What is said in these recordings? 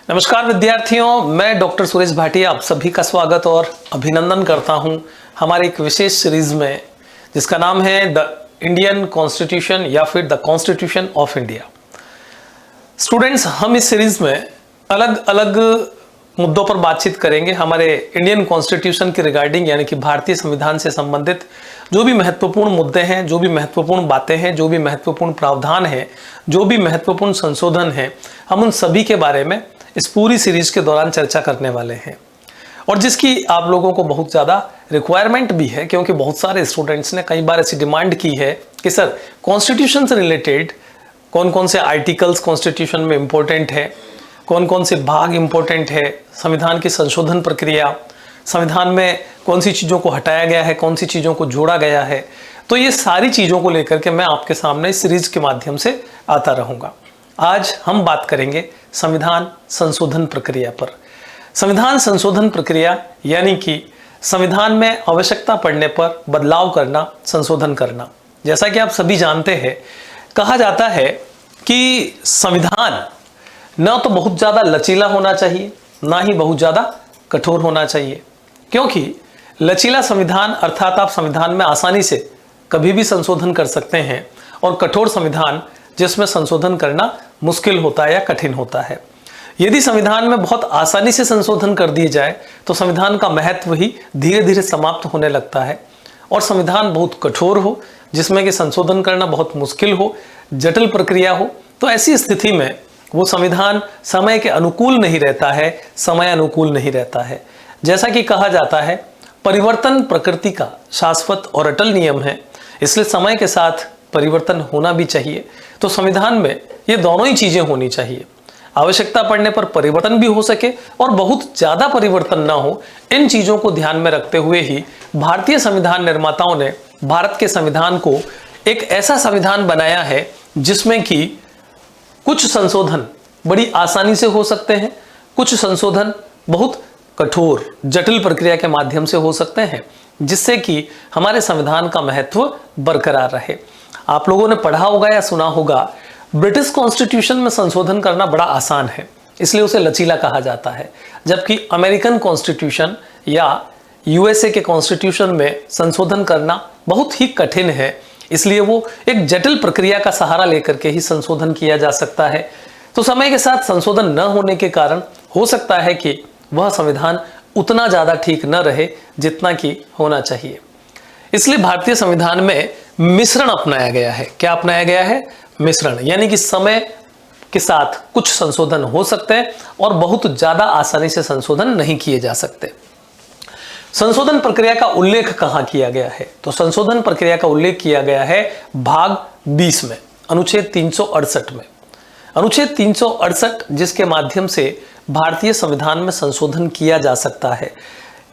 नमस्कार विद्यार्थियों, मैं डॉक्टर सुरेश भाटिया आप सभी का स्वागत और अभिनंदन करता हूं हमारे एक विशेष सीरीज में जिसका नाम है द इंडियन कॉन्स्टिट्यूशन या फिर the constitution of India. Students, हम इस सीरीज में अलग अलग मुद्दों पर बातचीत करेंगे हमारे इंडियन कॉन्स्टिट्यूशन के रिगार्डिंग, यानी कि भारतीय संविधान से संबंधित जो भी महत्वपूर्ण मुद्दे हैं, जो भी महत्वपूर्ण बातें हैं, जो भी महत्वपूर्ण प्रावधान हैं, जो भी महत्वपूर्ण संशोधन हैं, हम उन सभी के बारे में इस पूरी सीरीज के दौरान चर्चा करने वाले हैं और जिसकी आप लोगों को बहुत ज़्यादा रिक्वायरमेंट भी है, क्योंकि बहुत सारे स्टूडेंट्स ने कई बार ऐसी डिमांड की है कि सर कॉन्स्टिट्यूशन से रिलेटेड कौन कौन से आर्टिकल्स कॉन्स्टिट्यूशन में इम्पोर्टेंट है, कौन कौन से भाग इम्पोर्टेंट है, संविधान की संशोधन प्रक्रिया, संविधान में कौन सी चीज़ों को हटाया गया है, कौन सी चीज़ों को जोड़ा गया है। तो ये सारी चीज़ों को लेकर के मैं आपके सामने इस सीरीज के माध्यम से आता रहूँगा। आज हम बात करेंगे संविधान संशोधन प्रक्रिया पर। संविधान संशोधन प्रक्रिया यानी कि संविधान में आवश्यकता पड़ने पर बदलाव करना, संशोधन करना। जैसा कि आप सभी जानते हैं, कहा जाता है कि संविधान न तो बहुत ज़्यादा लचीला होना चाहिए, ना ही बहुत ज़्यादा कठोर होना चाहिए, क्योंकि लचीला संविधान अर्थात आप संविधान में आसानी से कभी भी संशोधन कर सकते हैं और कठोर संविधान जिसमें संशोधन करना मुश्किल होता है या कठिन होता है। यदि संविधान में बहुत आसानी से संशोधन कर दिए जाए तो संविधान का महत्व ही धीरे धीरे समाप्त होने लगता है, और संविधान बहुत कठोर हो जिसमें कि संशोधन करना बहुत मुश्किल हो, जटिल प्रक्रिया हो, तो ऐसी स्थिति में वो संविधान समय के अनुकूल नहीं रहता है, समय अनुकूल नहीं रहता है। जैसा कि कहा जाता है, परिवर्तन प्रकृति का शाश्वत और अटल नियम है, इसलिए समय के साथ परिवर्तन होना भी चाहिए। तो संविधान में ये दोनों ही चीजें होनी चाहिए, आवश्यकता पड़ने पर परिवर्तन भी हो सके और बहुत ज्यादा परिवर्तन ना हो। इन चीजों को ध्यान में रखते हुए ही भारतीय संविधान निर्माताओं ने भारत के संविधान को एक ऐसा संविधान बनाया है जिसमें कि कुछ संशोधन बड़ी आसानी से हो सकते हैं, कुछ संशोधन बहुत कठोर जटिल प्रक्रिया के माध्यम से हो सकते हैं, जिससे कि हमारे संविधान का महत्व बरकरार रहे। आप लोगों ने पढ़ा होगा या सुना होगा, ब्रिटिश कॉन्स्टिट्यूशन में संशोधन करना बड़ा आसान है, इसलिए उसे लचीला कहा जाता है, जबकि अमेरिकन कॉन्स्टिट्यूशन या यूएसए के कॉन्स्टिट्यूशन में संशोधन करना बहुत ही कठिन है, इसलिए वो एक जटिल प्रक्रिया का सहारा लेकर के ही संशोधन किया जा सकता है। तो समय के साथ संशोधन न होने के कारण हो सकता है कि वह संविधान उतना ज़्यादा ठीक न रहे जितना कि होना चाहिए। इसलिए भारतीय संविधान में मिश्रण अपनाया गया है। क्या अपनाया गया है? मिश्रण, यानी कि समय के साथ कुछ संशोधन हो सकते हैं और बहुत ज्यादा आसानी से संशोधन नहीं किए जा सकते। संशोधन प्रक्रिया का उल्लेख कहां किया गया है? तो संशोधन प्रक्रिया का उल्लेख किया गया है भाग 20 में, अनुच्छेद 368 में। अनुच्छेद 368 जिसके माध्यम से भारतीय संविधान में संशोधन किया जा सकता है।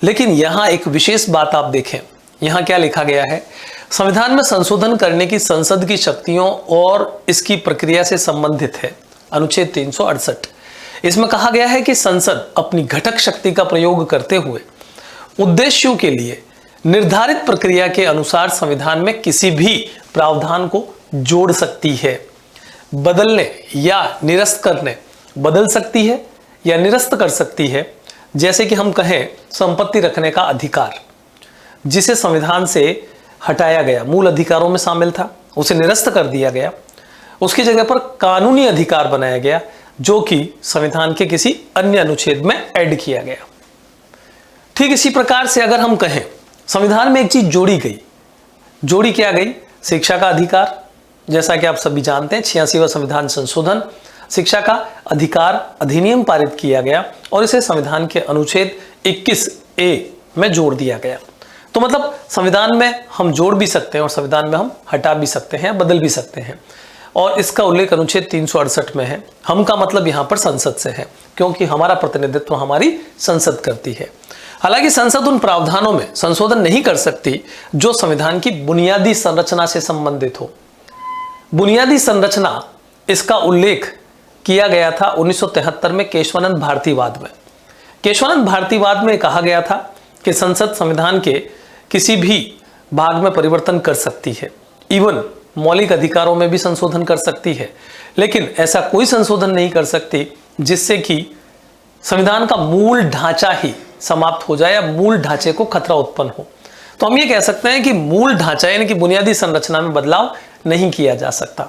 लेकिन यहां एक विशेष बात आप देखें, यहां क्या लिखा गया है? संविधान में संशोधन करने की संसद की शक्तियों और इसकी प्रक्रिया से संबंधित है अनुच्छेद 368। इसमें कहा गया है कि संसद अपनी घटक शक्ति का प्रयोग करते हुए उद्देश्यों के लिए निर्धारित प्रक्रिया के अनुसार संविधान में किसी भी प्रावधान को जोड़ सकती है, बदलने या निरस्त करने, बदल सकती है या निरस्त कर सकती है। जैसे कि हम कहें संपत्ति रखने का अधिकार, जिसे संविधान से हटाया गया, मूल अधिकारों में शामिल था, उसे निरस्त कर दिया गया, उसकी जगह पर कानूनी अधिकार बनाया गया जो कि संविधान के किसी अन्य अनुच्छेद में ऐड किया गया। ठीक इसी प्रकार से अगर हम कहें संविधान में एक चीज जोड़ी गई, जोड़ी क्या गई? शिक्षा का अधिकार। जैसा कि आप सभी जानते हैं, 86वां संविधान संशोधन, शिक्षा का अधिकार अधिनियम पारित किया गया और इसे संविधान के अनुच्छेद 21A में जोड़ दिया गया। तो मतलब संविधान में हम जोड़ भी सकते हैं और संविधान में हम हटा भी सकते हैं, बदल भी सकते हैं, और इसका उल्लेख अनुच्छेद 368 में है। हम का मतलब यहाँ पर संसद से है, क्योंकि हमारा प्रतिनिधित्व हमारी संसद करती है। हालांकि संसद उन प्रावधानों में संशोधन नहीं कर सकती जो संविधान की बुनियादी संरचना से संबंधित हो। बुनियादी संरचना, इसका उल्लेख किया गया था 1973 में केशवानंद भारतीवाद में। केशवानंद भारतीवाद में कहा गया था कि संसद संविधान के किसी भी भाग में परिवर्तन कर सकती है, इवन मौलिक अधिकारों में भी संशोधन कर सकती है, लेकिन ऐसा कोई संशोधन नहीं कर सकती जिससे कि संविधान का मूल ढांचा ही समाप्त हो जाए या मूल ढांचे को खतरा उत्पन्न हो। तो हम ये कह सकते हैं कि मूल ढांचा यानी कि बुनियादी संरचना में बदलाव नहीं किया जा सकता।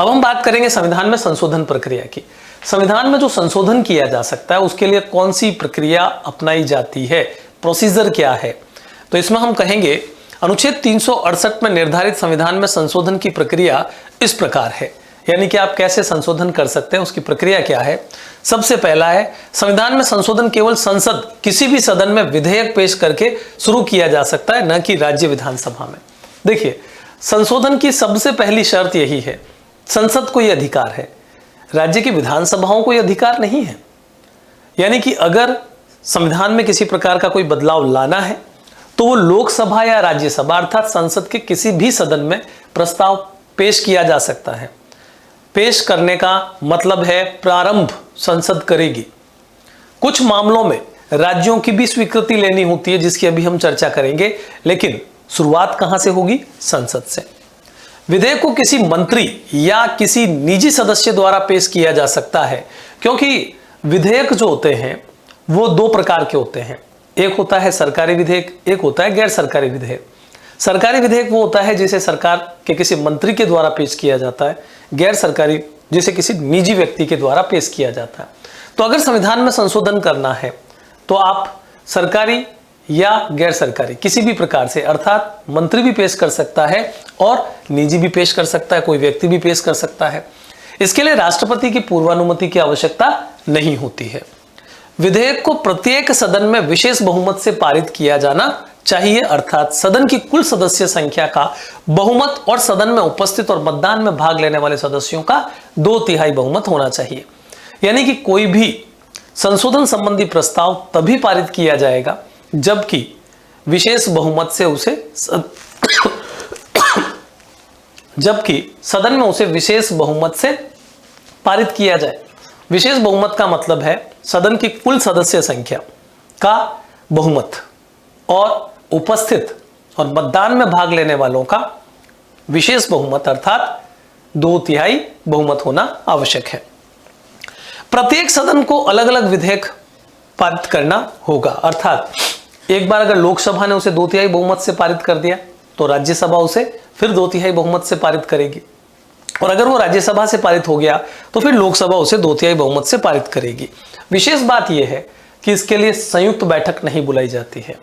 अब हम बात करेंगे संविधान में संशोधन प्रक्रिया की। संविधान में जो संशोधन किया जा सकता है उसके लिए कौन सी प्रक्रिया अपनाई जाती है, प्रोसीजर क्या है। तो इसमें हम कहेंगे अनुच्छेद 368 में निर्धारित संविधान में संशोधन की प्रक्रिया इस प्रकार है, यानी कि आप कैसे संशोधन कर सकते हैं उसकी प्रक्रिया क्या है। सबसे पहला है, संविधान में संशोधन केवल संसद किसी भी सदन में विधेयक पेश करके शुरू किया जा सकता है, न कि राज्य विधानसभा में। देखिए, संशोधन की सबसे पहली शर्त यही है, संसद को यह अधिकार है, राज्य की विधानसभाओं को यह अधिकार नहीं है। यानी कि अगर संविधान में किसी प्रकार का कोई बदलाव लाना है तो वो लोकसभा या राज्यसभा अर्थात संसद के किसी भी सदन में प्रस्ताव पेश किया जा सकता है। पेश करने का मतलब है प्रारंभ संसद करेगी। कुछ मामलों में राज्यों की भी स्वीकृति लेनी होती है जिसकी अभी हम चर्चा करेंगे, लेकिन शुरुआत कहां से होगी? संसद से। विधेयक को किसी मंत्री या किसी निजी सदस्य द्वारा पेश किया जा सकता है, क्योंकि विधेयक जो होते हैं वो दो प्रकार के होते हैं, एक होता है सरकारी विधेयक, एक होता है गैर सरकारी विधेयक। सरकारी विधेयक वो होता है जिसे सरकार के किसी मंत्री के द्वारा पेश किया जाता है, गैर सरकारी जिसे किसी निजी व्यक्ति के द्वारा पेश किया जाता है। तो अगर संविधान में संशोधन करना है तो आप सरकारी या गैर सरकारी किसी भी प्रकार से, अर्थात मंत्री भी पेश कर सकता है और निजी भी पेश कर सकता है, कोई व्यक्ति भी पेश कर सकता है। इसके लिए राष्ट्रपति की पूर्वानुमति की आवश्यकता नहीं होती है। विधेयक को प्रत्येक सदन में विशेष बहुमत से पारित किया जाना चाहिए, अर्थात सदन की कुल सदस्य संख्या का बहुमत और सदन में उपस्थित और मतदान में भाग लेने वाले सदस्यों का 2/3 बहुमत होना चाहिए। यानी कि कोई भी संशोधन संबंधी प्रस्ताव तभी पारित किया जाएगा जबकि विशेष बहुमत से उसे जबकि सदन में उसे विशेष बहुमत से पारित किया जाए। विशेष बहुमत का मतलब है सदन की कुल सदस्य संख्या का बहुमत और उपस्थित और मतदान में भाग लेने वालों का विशेष बहुमत अर्थात 2/3 बहुमत होना आवश्यक है। प्रत्येक सदन को अलग अलग विधेयक पारित करना होगा, अर्थात एक बार अगर लोकसभा ने उसे 2/3 बहुमत से पारित कर दिया तो राज्यसभा उसे फिर 2/3 बहुमत से पारित करेगी, और अगर वो राज्यसभा से पारित हो गया तो फिर लोकसभा उसे 2/3 बहुमत से पारित करेगी। विशेष बात यह है कि इसके लिए संयुक्त बैठक नहीं बुलाई जाती है।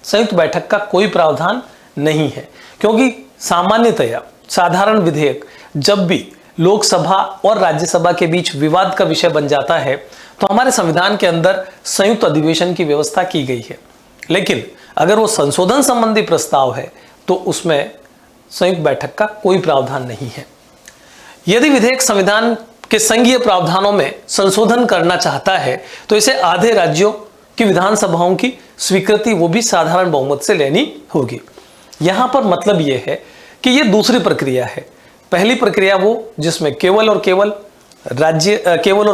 संयुक्त बैठक का कोई प्रावधान नहीं है, क्योंकि सामान्यतया साधारण विधेयक जब भी लोकसभा और राज्यसभा के बीच विवाद का विषय बन जाता है तो हमारे संविधान के अंदर संयुक्त अधिवेशन की व्यवस्था की गई है। लेकिन अगर वो संशोधन संबंधी प्रस्ताव है तो उसमें संयुक्त बैठक का कोई प्रावधान नहीं है। यदि विधेयक संविधान के संघीय प्रावधानों में संशोधन करना चाहता है तो इसे आधे राज्यों की विधानसभाओं की स्वीकृति वो भी साधारण बहुमत से लेनी होगी। यहां पर मतलब यह है कि यह दूसरी प्रक्रिया है। पहली प्रक्रिया वो जिसमें केवल और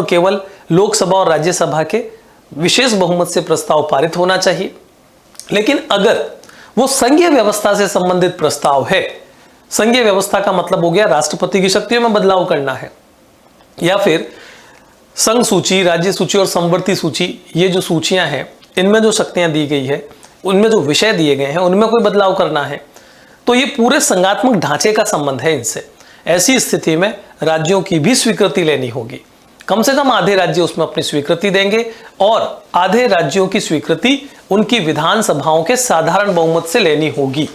केवल लोकसभा और राज्यसभा के विशेष बहुमत से प्रस्ताव पारित होना चाहिए। लेकिन अगर वो संघीय व्यवस्था से संबंधित प्रस्ताव है, संघीय व्यवस्था का मतलब हो गया राष्ट्रपति की शक्तियों में बदलाव करना है, या फिर संघ सूची, राज्य सूची और संवर्ती सूची, ये जो सूचियां हैं इनमें जो शक्तियां दी गई है, उनमें जो विषय दिए गए हैं उनमें कोई बदलाव करना है, तो ये पूरे संघात्मक ढांचे का संबंध है इनसे। ऐसी स्थिति में राज्यों की भी स्वीकृति लेनी होगी। कम से कम आधे राज्य उसमें अपनी स्वीकृति देंगे और आधे राज्यों की स्वीकृति उनकी विधानसभाओं के साधारण बहुमत से लेनी होगी।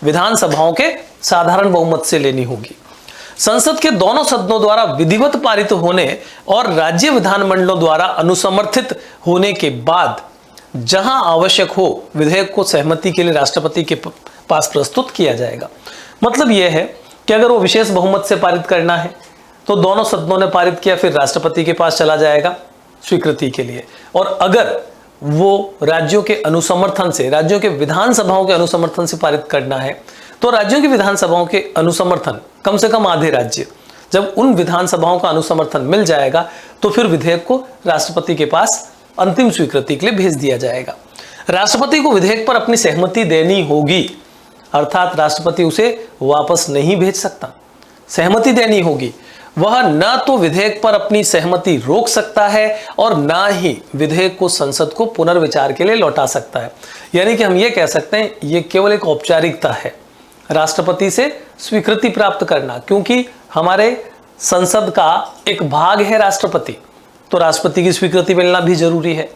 विधानसभाओं के साधारण बहुमत से लेनी होगी। संसद के दोनों सदनों द्वारा विधिवत पारित होने और राज्य विधानमंडलों द्वारा अनुसमर्थित होने के बाद जहां आवश्यक हो विधेयक को सहमति के लिए राष्ट्रपति के पास प्रस्तुत किया जाएगा। मतलब यह है कि अगर वो विशेष बहुमत से पारित करना है तो दोनों सदनों ने पारित किया, फिर राष्ट्रपति के पास चला जाएगा स्वीकृति के लिए। और अगर वो राज्यों के अनुसमर्थन से, राज्यों के विधानसभाओं के अनुसमर्थन से पारित करना है तो राज्यों की विधानसभाओं के अनुसमर्थन, कम से कम आधे राज्य, जब उन विधानसभाओं का अनुसमर्थन मिल जाएगा तो फिर विधेयक को राष्ट्रपति के पास अंतिम स्वीकृति के लिए भेज दिया जाएगा। राष्ट्रपति को विधेयक पर अपनी सहमति देनी होगी, अर्थात राष्ट्रपति उसे वापस नहीं भेज सकता, सहमति देनी होगी। वह न तो विधेयक पर अपनी सहमति रोक सकता है और न ही विधेयक को संसद को पुनर्विचार के लिए लौटा सकता है। यानी कि हम ये कह सकते हैं ये केवल एक औपचारिकता है राष्ट्रपति से स्वीकृति प्राप्त करना, क्योंकि हमारे संसद का एक भाग है राष्ट्रपति, तो राष्ट्रपति की स्वीकृति मिलना भी जरूरी है।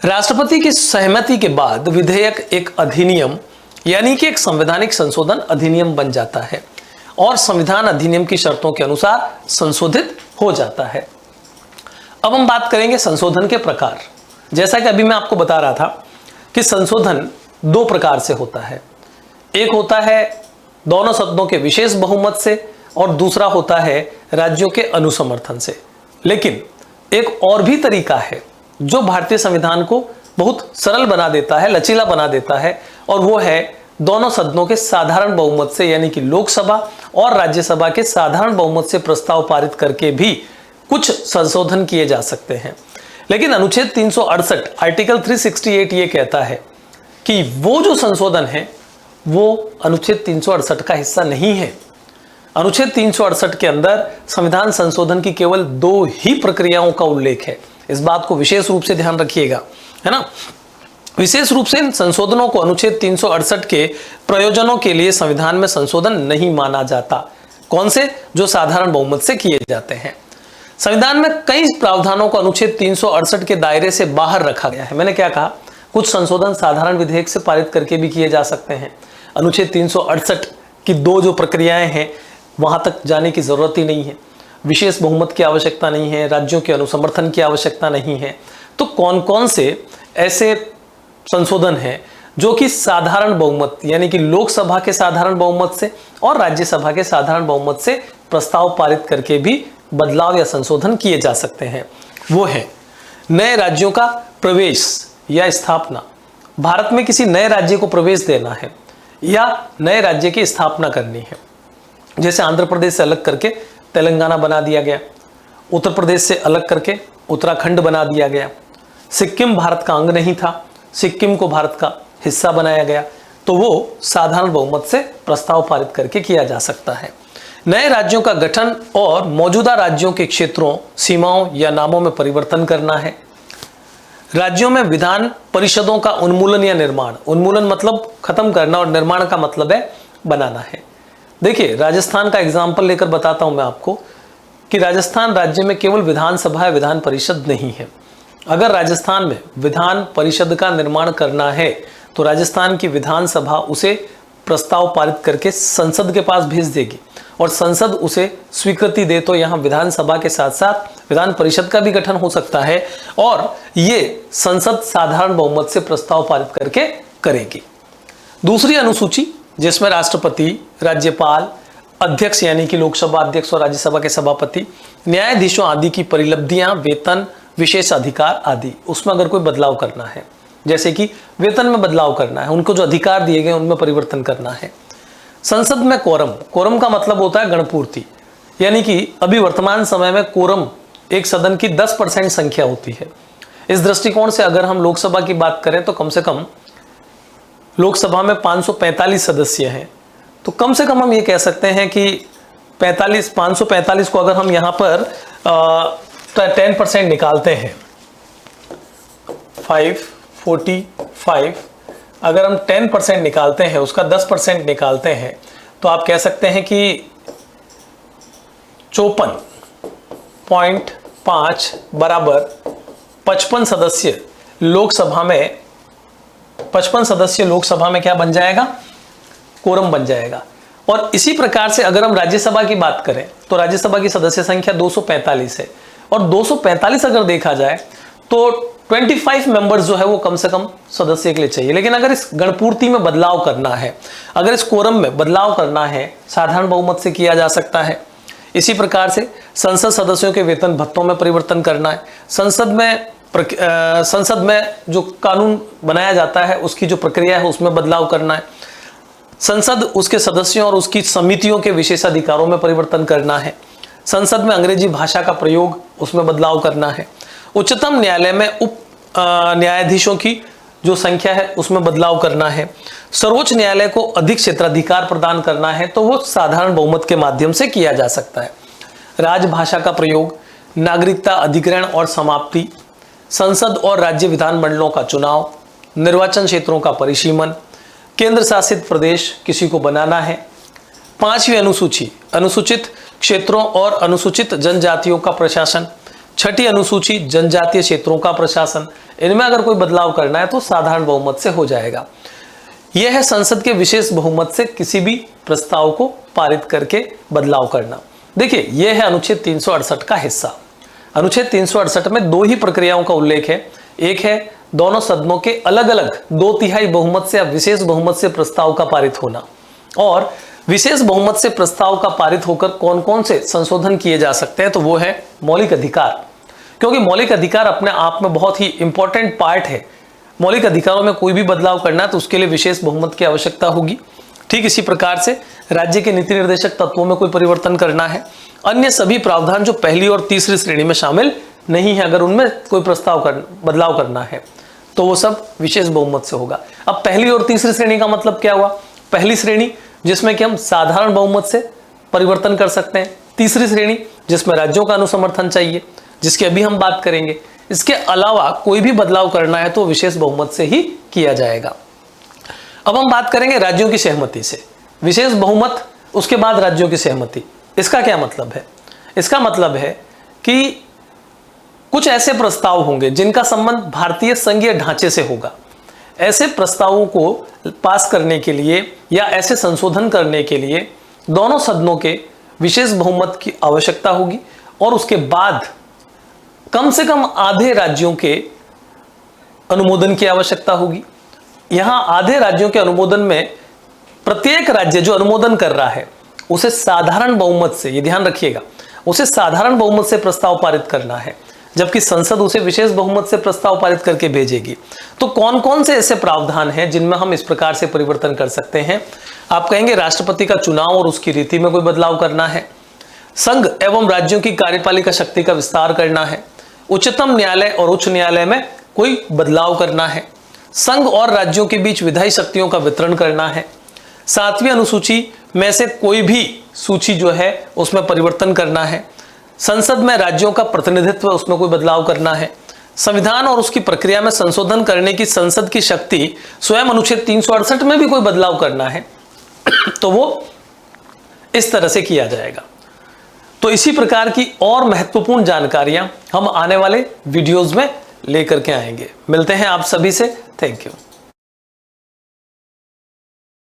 राष्ट्रपति की सहमति के बाद विधेयक एक अधिनियम यानी कि एक संवैधानिक संशोधन अधिनियम बन जाता है और संविधान अधिनियम की शर्तों के अनुसार संशोधित हो जाता है। अब हम बात करेंगे संशोधन के प्रकार। जैसा कि अभी मैं आपको बता रहा था कि संशोधन दो प्रकार से होता है, एक होता है दोनों सदनों के विशेष बहुमत से और दूसरा होता है राज्यों के अनुसमर्थन से। लेकिन एक और भी तरीका है जो भारतीय संविधान को बहुत सरल बना देता है, लचीला बना देता है, और वो है दोनों सदनों के साधारण बहुमत से, यानी कि लोकसभा और राज्यसभा के साधारण बहुमत से प्रस्ताव पारित करके भी कुछ संशोधन किए जा सकते हैं। लेकिन अनुच्छेद 368 आर्टिकल 368 ये कहता है कि वो जो संशोधन है वो अनुच्छेद 368 का हिस्सा नहीं है। अनुच्छेद 368 के अंदर संविधान संशोधन की केवल दो ही प्रक्रियाओं का उल्लेख है। इस बात को विशेष रूप से ध्यान रखिएगा, है ना। विशेष रूप से इन संशोधनों को अनुच्छेद 368 के प्रयोजनों के लिए संविधान में संशोधन नहीं माना जाता। कौन से? जो साधारण बहुमत से किए जाते हैं। संविधान में कई प्रावधानों को अनुच्छेद 368 के दायरे से बाहर रखा गया है। मैंने क्या कहा, कुछ संशोधन साधारण विधेयक से पारित करके भी किए जा सकते हैं। अनुच्छेद 368 की दो जो प्रक्रियाएं हैं वहां तक जाने की जरूरत ही नहीं है। विशेष बहुमत की आवश्यकता नहीं है, राज्यों के अनुसमर्थन की आवश्यकता नहीं है। तो कौन कौन से ऐसे संशोधन है जो कि साधारण बहुमत यानी कि लोकसभा के साधारण बहुमत से और राज्यसभा के साधारण बहुमत से प्रस्ताव पारित करके भी बदलाव या संशोधन किए जा सकते हैं? वो है नए राज्यों का प्रवेश या स्थापना। भारत में किसी नए राज्य को प्रवेश देना है या नए राज्य की स्थापना करनी है। जैसे आंध्र प्रदेश से अलग करके तेलंगाना बना दिया गया, उत्तर प्रदेश से अलग करके उत्तराखंड बना दिया गया, सिक्किम भारत का अंग नहीं था, सिक्किम को भारत का हिस्सा बनाया गया, तो वो साधारण बहुमत से प्रस्ताव पारित करके किया जा सकता है। नए राज्यों का गठन और मौजूदा राज्यों के क्षेत्रों, सीमाओं या नामों में परिवर्तन करना है। राज्यों में विधान परिषदों का उन्मूलन या निर्माण। उन्मूलन मतलब खत्म करना और निर्माण का मतलब है बनाना है। देखिए, राजस्थान का एग्जाम्पल लेकर बताता हूं मैं आपको कि राजस्थान राज्य में केवल विधानसभा या विधान परिषद नहीं है। अगर राजस्थान में विधान परिषद का निर्माण करना है तो राजस्थान की विधानसभा उसे प्रस्ताव पारित करके संसद के पास भेज देगी और संसद उसे स्वीकृति दे तो यहाँ विधानसभा के साथ साथ विधान परिषद का भी गठन हो सकता है और ये संसद साधारण बहुमत से प्रस्ताव पारित करके करेगी। दूसरी अनुसूची जिसमें राष्ट्रपति, राज्यपाल, अध्यक्ष यानी कि लोकसभा अध्यक्ष और राज्यसभा के सभापति, न्यायाधीशों आदि की परिलब्धियां, वेतन, विशेष अधिकार आदि, उसमें अगर कोई बदलाव करना है, जैसे कि वेतन में बदलाव करना है, उनको जो अधिकार दिए गए उनमें परिवर्तन करना है। संसद में कोरम का मतलब होता है गणपूर्ति, यानी कि अभी वर्तमान समय में कोरम एक सदन की 10% संख्या होती है। इस दृष्टिकोण से अगर हम लोकसभा की बात करें तो कम से कम लोकसभा में 545 सदस्य हैं, तो कम से कम हम ये कह सकते हैं कि 545 को अगर हम यहाँ पर 10% निकालते हैं, 545, अगर हम 10% निकालते हैं, उसका 10% निकालते हैं, तो आप कह सकते हैं कि 54.5 बराबर 55 सदस्य लोकसभा में 55 सदस्य लोकसभा में क्या बन जाएगा? कोरम बन जाएगा। और इसी प्रकार से अगर हम राज्यसभा की बात करें तो राज्यसभा की सदस्य संख्या 245 है और 245 अगर देखा जाए तो 25 मेंबर्स जो है वो कम से कम सदस्य के लिए चाहिए। लेकिन अगर इस गणपूर्ति में बदलाव करना है, अगर इस कोरम में बदलाव करना है, साधारण बहुमत से किया जा सकता है। इसी प्रकार से संसद सदस्यों के वेतन भत्तों में परिवर्तन करना है, संसद में जो कानून बनाया जाता है उसकी जो प्रक्रिया है उसमें बदलाव करना है, संसद उसके सदस्यों और उसकी समितियों के विशेषाधिकारों में परिवर्तन करना है, संसद में अंग्रेजी भाषा का प्रयोग उसमें बदलाव करना है, उच्चतम न्यायालय में उप न्यायाधीशों की जो संख्या है उसमें बदलाव करना है, सर्वोच्च न्यायालय को अधिक क्षेत्राधिकार प्रदान करना है, तो वो साधारण बहुमत के माध्यम से किया जा सकता है। राजभाषा का प्रयोग, नागरिकता अधिग्रहण और समाप्ति, संसद और राज्य विधानमंडलों का चुनाव, निर्वाचन क्षेत्रों का परिसीमन, केंद्र शासित प्रदेश किसी को बनाना है, 5वीं अनुसूची अनुसूचित क्षेत्रों और अनुसूचित जनजातियों का प्रशासन, 6ठी अनुसूची जनजातीय क्षेत्रों का प्रशासन। इनमें अगर कोई बदलाव करना है तो साधारण बहुमत से हो जाएगा। यह है संसद के विशेष बहुमत से किसी भी प्रस्ताव को पारित करके बदलाव करना। देखिए, यह है अनुच्छेद 368 का हिस्सा। अनुच्छेद 368 में 2 ही प्रक्रियाओं का उल्लेख है। एक है दोनों सदनों के अलग अलग 2/3 बहुमत से या विशेष बहुमत से प्रस्ताव का पारित होना, और विशेष बहुमत से प्रस्ताव का पारित होकर कौन कौन से संशोधन किए जा सकते हैं, तो वो है मौलिक अधिकार। क्योंकि मौलिक अधिकार अपने आप में बहुत ही इंपॉर्टेंट पार्ट है। मौलिक अधिकारों में कोई भी बदलाव करना है तो उसके लिए विशेष बहुमत की आवश्यकता होगी। ठीक इसी प्रकार से राज्य के नीति निर्देशक तत्वों में कोई परिवर्तन करना है, अन्य सभी प्रावधान जो पहली और तीसरी श्रेणी में शामिल नहीं है, अगर उनमें कोई बदलाव करना है तो वो सब विशेष बहुमत से होगा। अब पहली और तीसरी श्रेणी का मतलब क्या हुआ? पहली श्रेणी जिसमें कि हम साधारण बहुमत से परिवर्तन कर सकते हैं, तीसरी श्रेणी जिसमें राज्यों का अनुसमर्थन चाहिए, जिसकी अभी हम बात करेंगे। इसके अलावा कोई भी बदलाव करना है तो विशेष बहुमत से ही किया जाएगा। अब हम बात करेंगे राज्यों की सहमति से। विशेष बहुमत, उसके बाद राज्यों की सहमति। इसका क्या मतलब है? इसका मतलब है कि कुछ ऐसे प्रस्ताव होंगे जिनका संबंध भारतीय संघीय ढांचे से होगा। ऐसे प्रस्तावों को पास करने के लिए या ऐसे संशोधन करने के लिए दोनों सदनों के विशेष बहुमत की आवश्यकता होगी, और उसके बाद कम से कम आधे राज्यों के अनुमोदन की आवश्यकता होगी। यहां आधे राज्यों के अनुमोदन में प्रत्येक राज्य जो अनुमोदन कर रहा है उसे साधारण बहुमत से, ये ध्यान रखिएगा, उसे साधारण बहुमत से प्रस्ताव पारित करना है, जबकि संसद उसे विशेष बहुमत से प्रस्ताव पारित करके भेजेगी। तो कौन कौन से ऐसे प्रावधान हैं जिनमें हम इस प्रकार से परिवर्तन कर सकते हैं? आप कहेंगे राष्ट्रपति का चुनाव और उसकी रीति में कोई बदलाव करना है, संघ एवं राज्यों की कार्यपालिका शक्ति का विस्तार करना है, उच्चतम न्यायालय और उच्च न्यायालय में कोई बदलाव करना है, संघ और राज्यों के बीच विधायी शक्तियों का वितरण करना है, 7वीं अनुसूची में से कोई भी सूची जो है उसमें परिवर्तन करना है, संसद में राज्यों का प्रतिनिधित्व, उसमें कोई बदलाव करना है, संविधान और उसकी प्रक्रिया में संशोधन करने की संसद की शक्ति स्वयं अनुच्छेद 368 में भी कोई बदलाव करना है तो वो इस तरह से किया जाएगा। तो इसी प्रकार की और महत्वपूर्ण जानकारियां हम आने वाले वीडियोस में लेकर के आएंगे। मिलते हैं आप सभी से। Thank you.